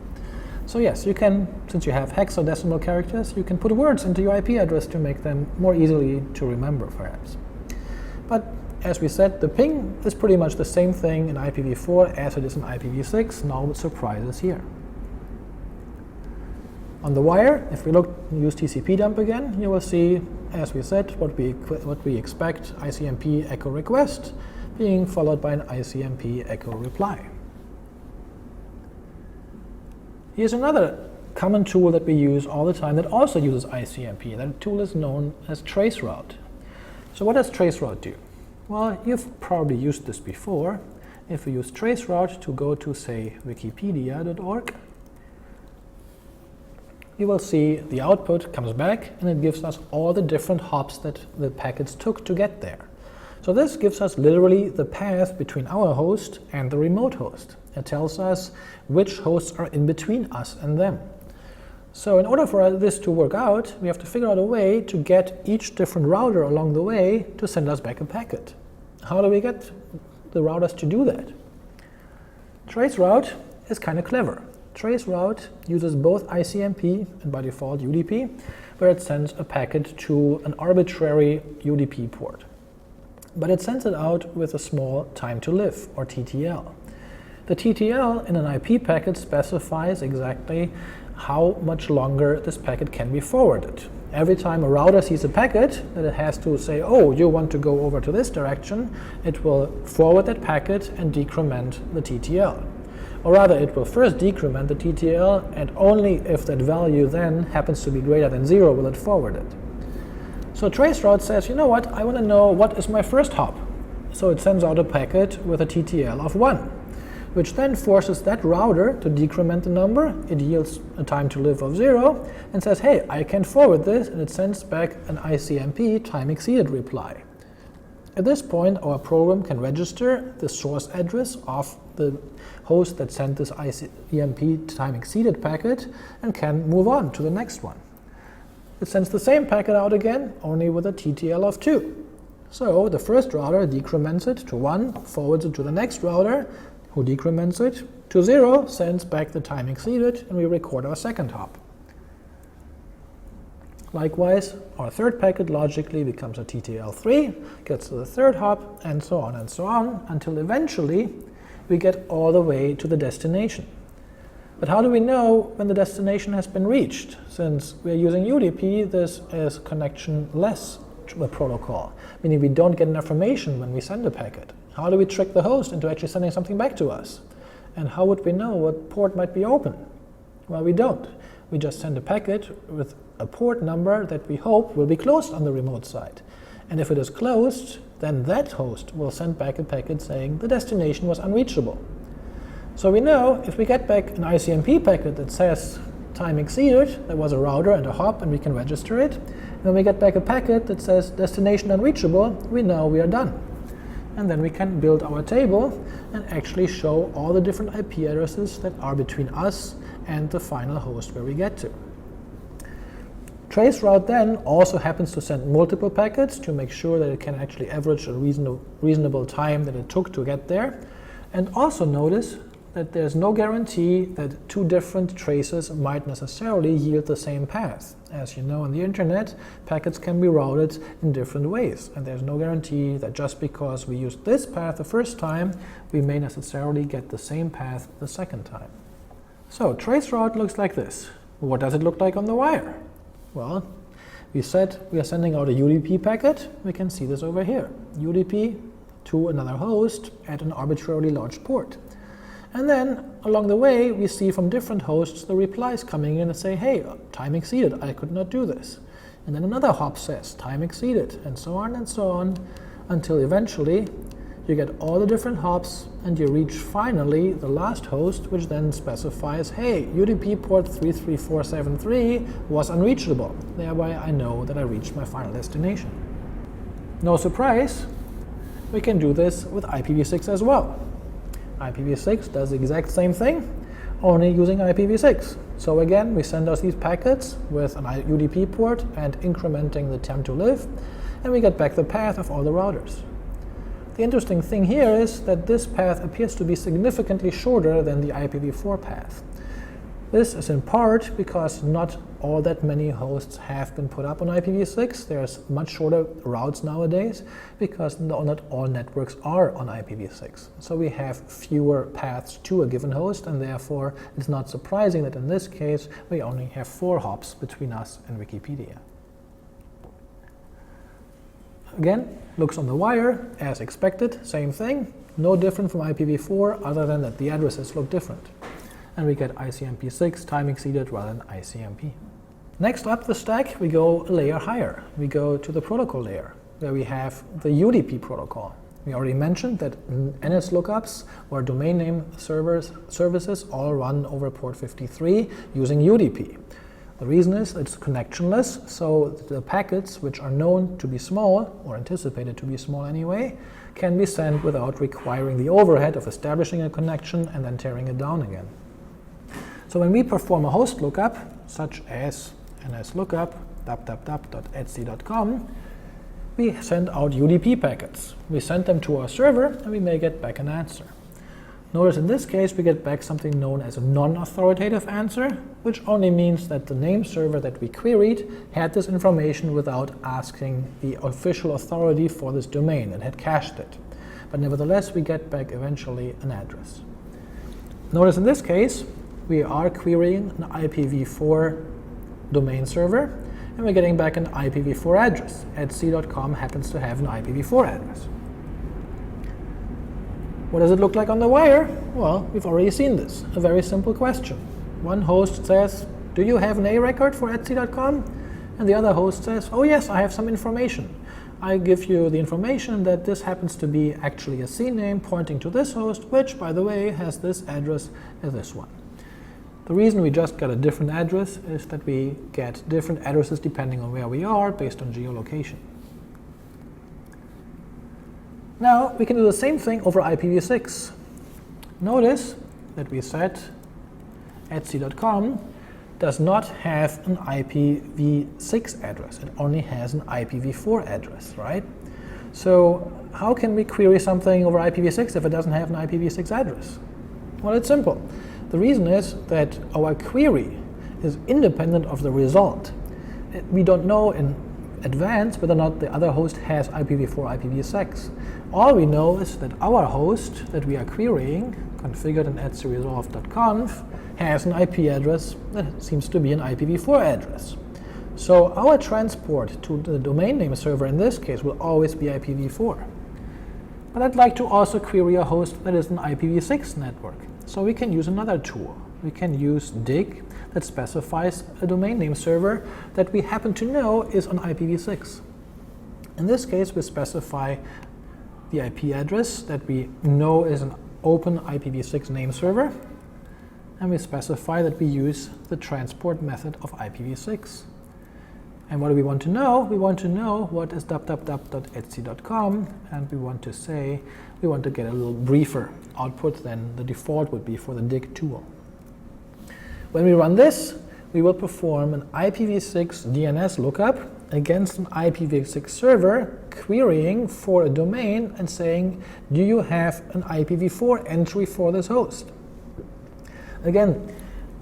So yes, you can, since you have hexadecimal characters, you can put words into your IP address to make them more easily to remember, perhaps. But as we said, the ping is pretty much the same thing in IPv4 as it is in IPv6, no surprises here. On the wire, if we use TCP dump again, you will see, as we said, what we expect, ICMP echo request being followed by an ICMP echo reply. Here's another common tool that we use all the time that also uses ICMP. That tool is known as traceroute. So what does traceroute do? Well, you've probably used this before. If we use traceroute to go to, say, wikipedia.org, you will see the output comes back and it gives us all the different hops that the packets took to get there. So this gives us literally the path between our host and the remote host. It tells us which hosts are in between us and them. So in order for this to work out, we have to figure out a way to get each different router along the way to send us back a packet. How do we get the routers to do that? Traceroute is kind of clever. Traceroute uses both ICMP and by default UDP, where it sends a packet to an arbitrary UDP port. But it sends it out with a small time to live, or TTL. The TTL in an IP packet specifies exactly how much longer this packet can be forwarded. Every time a router sees a packet that it has to say, oh, you want to go over to this direction, it will forward that packet and decrement the TTL. Or rather, it will first decrement the TTL, and only if that value then happens to be greater than 0 will it forward it. So traceroute says, you know what, I want to know what is my first hop. So it sends out a packet with a TTL of 1, which then forces that router to decrement the number. It yields a time to live of 0 and says, hey, I can forward this, and it sends back an ICMP time exceeded reply. At this point, our program can register the source address of the host that sent this ICMP time exceeded packet and can move on to the next one. It sends the same packet out again, only with a TTL of 2. So the first router decrements it to 1, forwards it to the next router, who decrements it to 0, sends back the time exceeded, and we record our second hop. Likewise, our third packet logically becomes a TTL3, gets to the third hop, and so on, until eventually we get all the way to the destination. But how do we know when the destination has been reached? Since we are using UDP, this is connectionless protocol, meaning we don't get an information when we send a packet. How do we trick the host into actually sending something back to us? And how would we know what port might be open? Well, we don't. We just send a packet with a port number that we hope will be closed on the remote side. And if it is closed, then that host will send back a packet saying the destination was unreachable. So we know if we get back an ICMP packet that says time exceeded, there was a router and a hop and we can register it. And when we get back a packet that says destination unreachable, we know we are done. and then we can build our table and actually show all the different IP addresses that are between us and the final host where we get to. Traceroute then also happens to send multiple packets to make sure that it can actually average a reasonable time that it took to get there. And also notice that there's no guarantee that two different traces might necessarily yield the same path. As you know, on the internet, packets can be routed in different ways, and there's no guarantee that just because we used this path the first time, we may necessarily get the same path the second time. So traceroute looks like this. What does it look like on the wire? Well, we said we are sending out a UDP packet. We can see this over here. UDP to another host at an arbitrarily large port. And then along the way, we see from different hosts the replies coming in and say, hey, time exceeded, I could not do this. And then another hop says, time exceeded, and so on, until eventually you get all the different hops and you reach finally the last host, which then specifies, hey, UDP port 33473 was unreachable. Thereby I know that I reached my final destination. No surprise, we can do this with IPv6 as well. IPv6 does the exact same thing, only using IPv6. So again, we send us these packets with an UDP port and incrementing the temp to live, and we get back the path of all the routers. The interesting thing here is that this path appears to be significantly shorter than the IPv4 path. This is in part because not all that many hosts have been put up on IPv6. There's much shorter routes nowadays because not all networks are on IPv6. So we have fewer paths to a given host, and therefore it's not surprising that in this case we only have 4 hops between us and Wikipedia. Again, looks on the wire, as expected, same thing. No different from IPv4 other than that the addresses look different. And we get ICMP6 time exceeded rather than ICMP. Next up the stack, we go a layer higher. We go to the protocol layer, where we have the UDP protocol. We already mentioned that NS lookups or domain name services all run over port 53 using UDP. The reason is it's connectionless, so the packets, which are known to be small, or anticipated to be small anyway, can be sent without requiring the overhead of establishing a connection and then tearing it down again. So when we perform a host lookup, such as nslookup www.etsy.com, we send out UDP packets. We send them to our server, and we may get back an answer. Notice in this case, we get back something known as a non-authoritative answer, which only means that the name server that we queried had this information without asking the official authority for this domain and had cached it. But nevertheless, we get back eventually an address. Notice in this case, we are querying an IPv4 domain server, and we're getting back an IPv4 address. Etsy.com happens to have an IPv4 address. What does it look like on the wire? Well, we've already seen this. A very simple question. One host says, do you have an A record for Etsy.com? And the other host says, oh yes, I have some information. I give you the information that this happens to be actually a CNAME pointing to this host, which, by the way, has this address as this one. The reason we just got a different address is that we get different addresses depending on where we are based on geolocation. Now we can do the same thing over IPv6. Notice that we said Etsy.com does not have an IPv6 address. It only has an IPv4 address, right? So how can we query something over IPv6 if it doesn't have an IPv6 address? Well, it's simple. The reason is that our query is independent of the result. We don't know in advance whether or not the other host has IPv4 or IPv6. All we know is that our host that we are querying, configured in etsyresolve.conf, has an IP address that seems to be an IPv4 address. So our transport to the domain name server in this case will always be IPv4. But I'd like to also query a host that is an IPv6 network. So we can use another tool. We can use dig that specifies a domain name server that we happen to know is on IPv6. In this case, we specify the IP address that we know is an open IPv6 name server, and we specify that we use the transport method of IPv6. And what do we want to know? We want to know what is www.etsy.com, and we want to say we want to get a little briefer output than the default would be for the dig tool. When we run this, we will perform an IPv6 DNS lookup against an IPv6 server, querying for a domain and saying, do you have an IPv4 entry for this host? Again,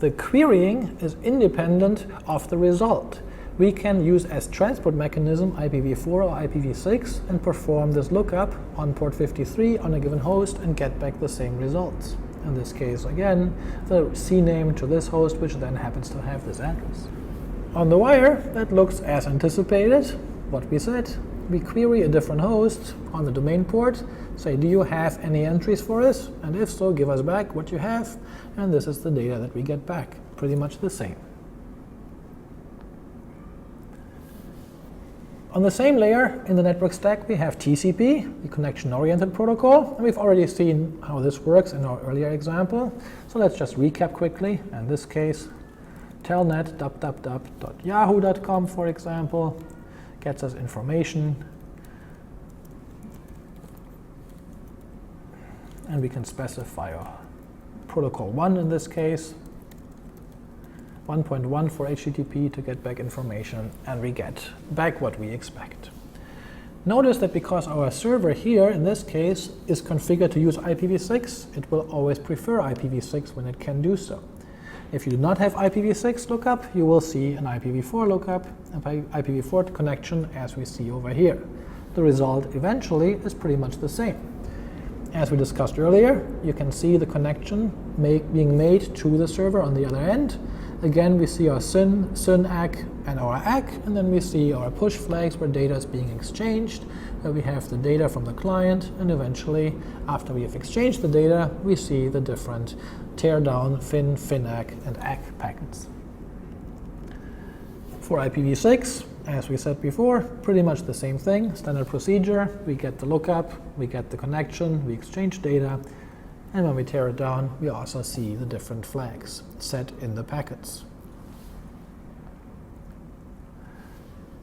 the querying is independent of the result. We can use as transport mechanism IPv4 or IPv6 and perform this lookup on port 53 on a given host and get back the same results. In this case, again, the CNAME to this host, which then happens to have this address. On the wire, that looks as anticipated. What we said, we query a different host on the domain port, say, do you have any entries for us? And if so, give us back what you have. And this is the data that we get back, pretty much the same. On the same layer in the network stack, we have TCP, the connection-oriented protocol, and we've already seen how this works in our earlier example. So let's just recap quickly. In this case, telnet www.yahoo.com, for example, gets us information, and we can specify our protocol 1 in this case, 1.1 for HTTP to get back information, and we get back what we expect. Notice that because our server here, in this case, is configured to use IPv6, it will always prefer IPv6 when it can do so. If you do not have IPv6 lookup, you will see an IPv4 lookup, an IPv4 connection, as we see over here. The result eventually is pretty much the same. As we discussed earlier, you can see the connection being made to the server on the other end. Again, we see our SYN, ACK, and our ACK, and then we see our push flags where data is being exchanged, where we have the data from the client, and eventually, after we have exchanged the data, we see the different teardown FIN, FINAC, and ACK packets. For IPv6, as we said before, pretty much the same thing, standard procedure. We get the lookup, we get the connection, we exchange data, and when we tear it down, we also see the different flags set in the packets.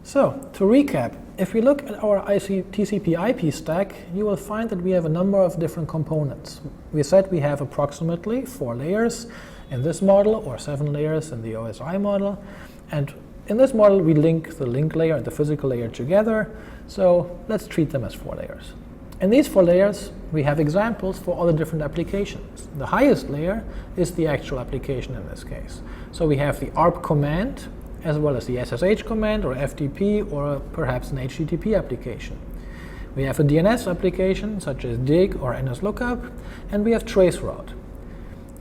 So, to recap, if we look at our TCP/IP stack, you will find that we have a number of different components. We said we have approximately 4 layers in this model, or 7 layers in the OSI model, and in this model we link the link layer and the physical layer together, so let's treat them as 4 layers. In these 4 layers, we have examples for all the different applications. The highest layer is the actual application in this case. So we have the ARP command, as well as the SSH command, or FTP, or perhaps an HTTP application. We have a DNS application, such as DIG or NSLOOKUP, and we have traceroute.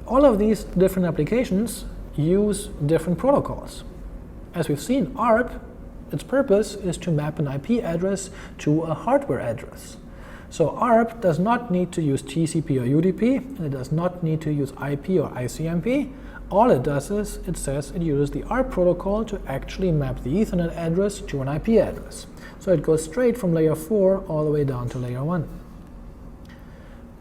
All of these different applications use different protocols. As we've seen, ARP, its purpose is to map an IP address to a hardware address. So ARP does not need to use TCP or UDP, and it does not need to use IP or ICMP. All it does is, it says it uses the ARP protocol to actually map the Ethernet address to an IP address. So it goes straight from layer 4 all the way down to layer 1.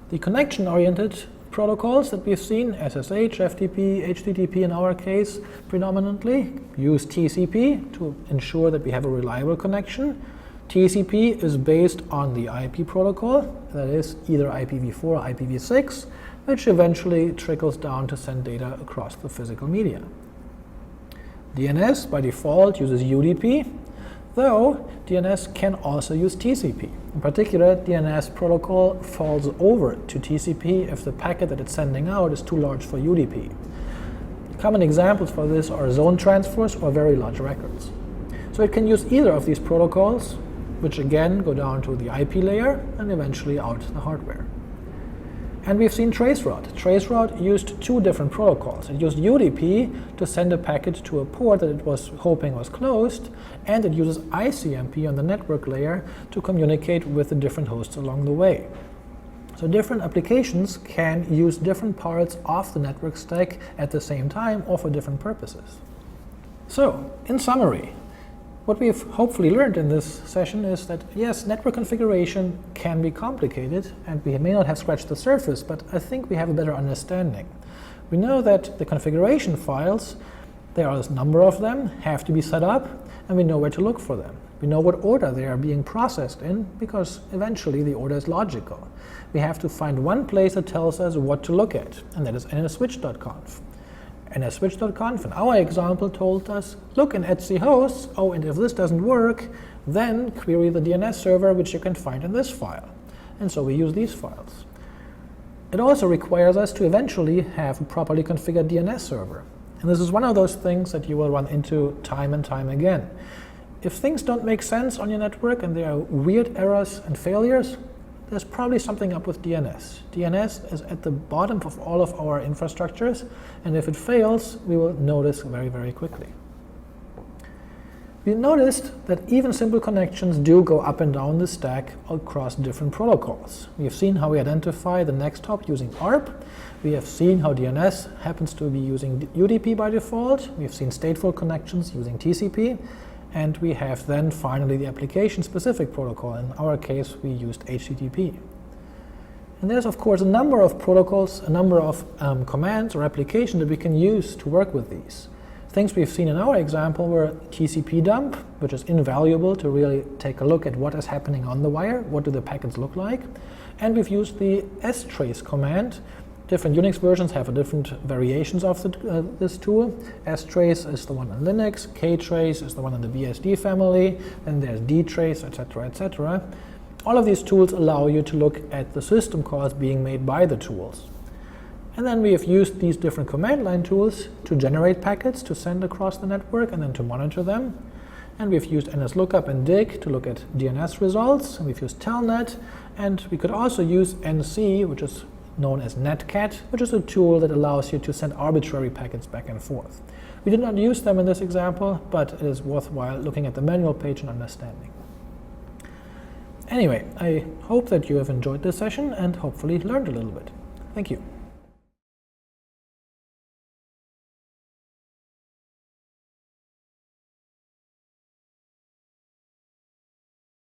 The connection-oriented protocols that we've seen, SSH, FTP, HTTP in our case predominantly, use TCP to ensure that we have a reliable connection. TCP is based on the IP protocol, that is either IPv4 or IPv6, which eventually trickles down to send data across the physical media. DNS by default uses UDP, though DNS can also use TCP. In particular, DNS protocol falls over to TCP if the packet that it's sending out is too large for UDP. Common examples for this are zone transfers or very large records. So it can use either of these protocols, which again go down to the IP layer and eventually out the hardware. And we've seen traceroute. Traceroute used 2 different protocols. It used UDP to send a packet to a port that it was hoping was closed, and it uses ICMP on the network layer to communicate with the different hosts along the way. So different applications can use different parts of the network stack at the same time or for different purposes. So, in summary, what we've hopefully learned in this session is that, yes, network configuration can be complicated, and we may not have scratched the surface, but I think we have a better understanding. We know that the configuration files, there are a number of them, have to be set up, and we know where to look for them. We know what order they are being processed in, because eventually the order is logical. We have to find one place that tells us what to look at, and that is nsswitch.conf. nsswitch.conf in our example told us, look in etc hosts, oh, and if this doesn't work, then query the DNS server, which you can find in this file. And so we use these files. It also requires us to eventually have a properly configured DNS server. And this is one of those things that you will run into time and time again. If things don't make sense on your network and there are weird errors and failures, there's probably something up with DNS. DNS is at the bottom of all of our infrastructures, and if it fails, we will notice very, very quickly. We noticed that even simple connections do go up and down the stack across different protocols. We have seen how we identify the next hop using ARP. We have seen how DNS happens to be using UDP by default. We have seen stateful connections using TCP. And we have then finally the application-specific protocol. In our case, we used HTTP. And there's, of course, a number of protocols, a number of commands or applications that we can use to work with these. Things we've seen in our example were TCP dump, which is invaluable to really take a look at what is happening on the wire, what do the packets look like. And we've used the strace command. Different Unix versions have different variations of this tool. strace is the one in Linux, ktrace is the one in the BSD family, then there's dtrace, etc., etc. All of these tools allow you to look at the system calls being made by the tools. And then we have used these different command line tools to generate packets to send across the network and then to monitor them. And we've used NSLOOKUP and DIG to look at DNS results, and we've used Telnet, and we could also use NC, which is known as Netcat, which is a tool that allows you to send arbitrary packets back and forth. We did not use them in this example, but it is worthwhile looking at the manual page and understanding. Anyway, I hope that you have enjoyed this session and hopefully learned a little bit. Thank you.